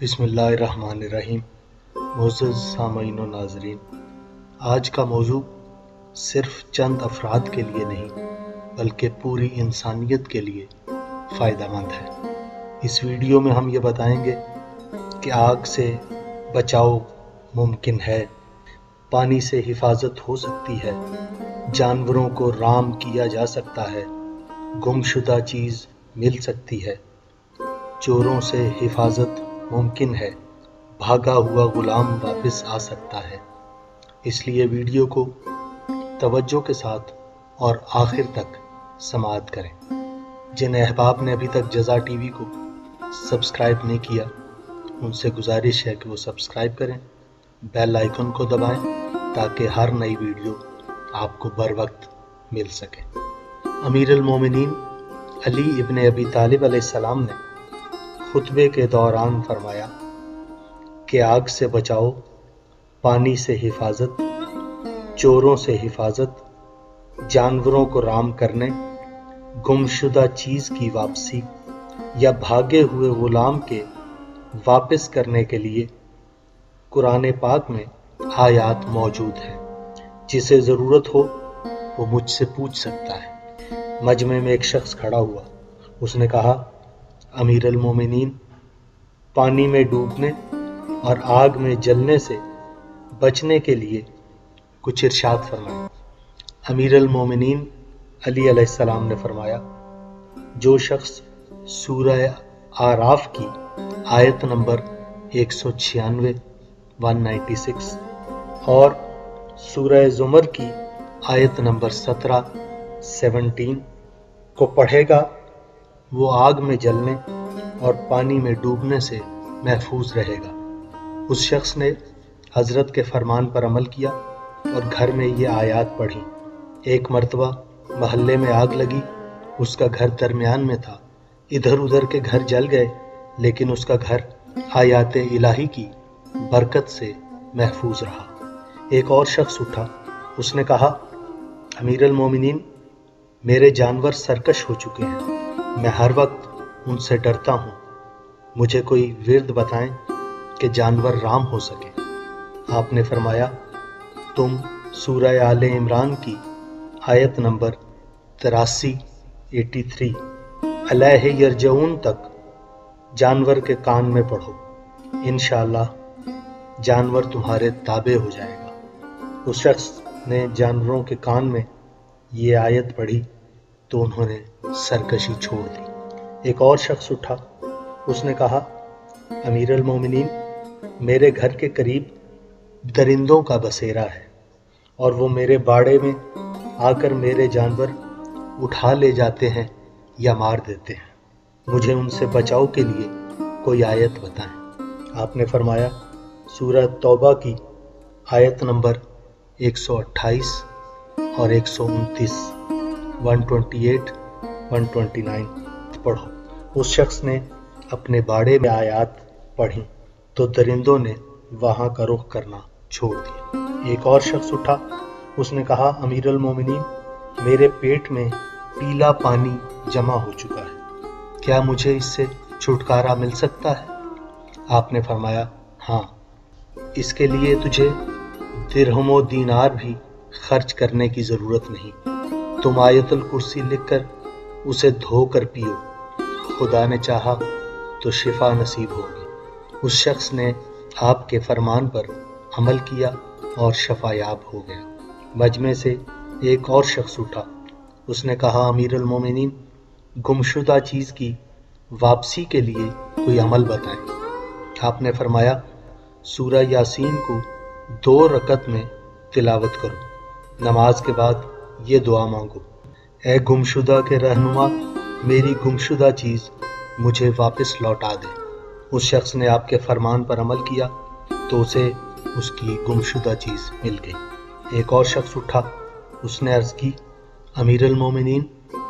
बिस्मिल्लाहिर्रहमानिर्रहीम। मुअज़्ज़ज़ सामईन व नाज़रीन, आज का मौजू सिर्फ चंद अफराद के लिए नहीं बल्कि पूरी इंसानियत के लिए फ़ायदेमंद है। इस वीडियो में हम ये बताएंगे कि आग से बचाव मुमकिन है, पानी से हिफाजत हो सकती है, जानवरों को राम किया जा सकता है, गुमशुदा चीज़ मिल सकती है, चोरों से हिफाजत मुमकिन है, भागा हुआ गुलाम वापस आ सकता है। इसलिए वीडियो को तवज्जो के साथ और आखिर तक समाअत करें। जिन अहबाब ने अभी तक जज़ा टीवी को सब्सक्राइब नहीं किया, उनसे गुजारिश है कि वो सब्सक्राइब करें, बेल आइकन को दबाएं ताकि हर नई वीडियो आपको बर वक्त मिल सके। अमीर अल मोमिनीन अली इब्न अबी तालिब अलैहिस्सलाम ने खुतबे के दौरान फरमाया कि आग से बचाओ, पानी से हिफाजत, चोरों से हिफाजत, जानवरों को राम करने, गुमशुदा चीज़ की वापसी या भागे हुए गुलाम के वापस करने के लिए कुरान पाक में आयात मौजूद है। जिसे ज़रूरत हो वो मुझसे पूछ सकता है। मजमे में एक शख्स खड़ा हुआ, उसने कहा, अमीर अल मोमिनीन, पानी में डूबने और आग में जलने से बचने के लिए कुछ इरशाद फरमाएं। अमीर अल मोमिनीन अली अलैहिस्सलाम ने फरमाया, जो शख्स सूरह आराफ की आयत नंबर 196 196 और सूरह ज़ुमर की आयत नंबर 17 को पढ़ेगा, वो आग में जलने और पानी में डूबने से महफूज रहेगा। उस शख्स ने हज़रत के फरमान पर अमल किया और घर में ये आयत पढ़ी। एक मर्तबा महल्ले में आग लगी, उसका घर दरमियान में था। इधर उधर के घर जल गए, लेकिन उसका घर आयात इलाही की बरकत से महफूज रहा। एक और शख्स उठा, उसने कहा, अमीर अल मोमिनीन, मेरे जानवर सरकश हो चुके हैं, मैं हर वक्त उनसे डरता हूँ, मुझे कोई विर्द बताएं कि जानवर राम हो सके। आपने फरमाया, तुम सूरह आले इमरान की आयत नंबर 83 अलैहि यरजऊन तक जानवर के कान में पढ़ो, इंशाअल्लाह जानवर तुम्हारे ताबे हो जाएगा। उस शख्स ने जानवरों के कान में ये आयत पढ़ी तो उन्होंने सरकशी छोड़ दी। एक और शख्स उठा, उसने कहा, अमीर अल मोमिनीन, मेरे घर के करीब दरिंदों का बसेरा है और वो मेरे बाड़े में आकर मेरे जानवर उठा ले जाते हैं या मार देते हैं, मुझे उनसे बचाव के लिए कोई आयत बताएं। आपने फरमाया, सूरह तौबा की आयत नंबर 128 और 129 128 129 पढ़ो। उस शख्स ने अपने बाड़े में आयत पढ़ी तो दरिंदों ने वहां का रुख करना छोड़ दिया। एक और शख्स उठा, उसने कहा, अमीर अल मोमिनीन, मेरे पेट में पीला पानी जमा हो चुका है, क्या मुझे इससे छुटकारा मिल सकता है? आपने फरमाया, हाँ, इसके लिए तुझे दिरहमो दीनार भी खर्च करने की ज़रूरत नहीं। तुम आयतुल कुर्सी लिखकर उसे धोकर पियो, खुदा ने चाहा तो शिफा नसीब होगी। उस शख्स ने आपके फरमान पर अमल किया और शफायाब हो गया। मजमे से एक और शख्स उठा, उसने कहा, अमीर अल मोमिनीन, गुमशुदा चीज़ की वापसी के लिए कोई अमल बताएं। आपने फरमाया, सूरह यासीन को 2 रकत में तिलावत करो, नमाज के बाद ये दुआ मांगो, ए गुमशुदा के रहनुमा, मेरी गुमशुदा चीज़ मुझे वापस लौटा दे। उस शख्स ने आपके फरमान पर अमल किया तो उसे उसकी गुमशुदा चीज़ मिल गई। एक और शख्स उठा, उसने अर्ज़ की, अमीर अल मोमिनीन,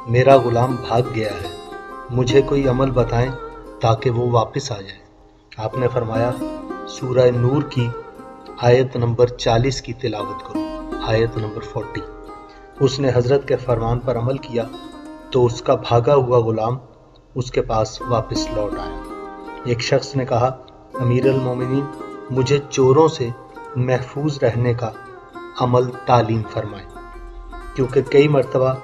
मेरा गुलाम भाग गया है, मुझे कोई अमल बताएं ताकि वो वापस आ जाए। आपने फरमाया, सूरह नूर की आयत नंबर 40 की तिलावत करो, आयत नंबर 40। उसने हज़रत के फरमान पर अमल किया तो उसका भागा हुआ गुलाम उसके पास वापस लौट आया। एक शख्स ने कहा, امیر المومنین مجھے چوروں سے محفوظ رہنے کا عمل تعلیم فرمائے، کیونکہ کئی مرتبہ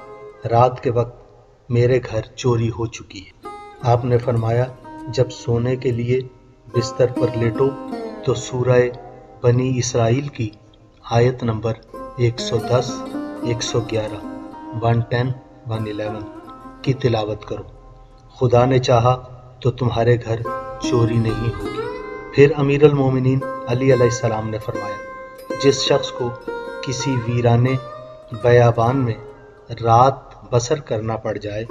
رات کے وقت میرے گھر چوری ہو چکی ہے۔ آپ نے فرمایا جب سونے کے لیے بستر پر لیٹو تو سورہ بنی اسرائیل کی آیت نمبر 110، 111، 110، 111 کی تلاوت کرو۔ خدا نے چاہا تو تمہارے گھر چوری نہیں ہوگی۔ پھر امیر المومنین علی علیہ السلام نے فرمایا جس شخص کو کسی ویرانے بیابان میں رات بسر کرنا پڑ جائے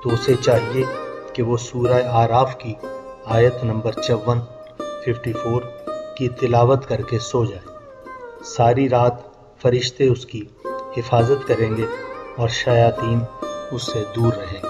تو اسے چاہیے کہ وہ سورہ آراف کی آیت نمبر 54، 54 کی تلاوت کر کے سو جائے۔ ساری رات فرشتے اس کی حفاظت کریں گے اور شیاطین اس سے دور رہیں گے۔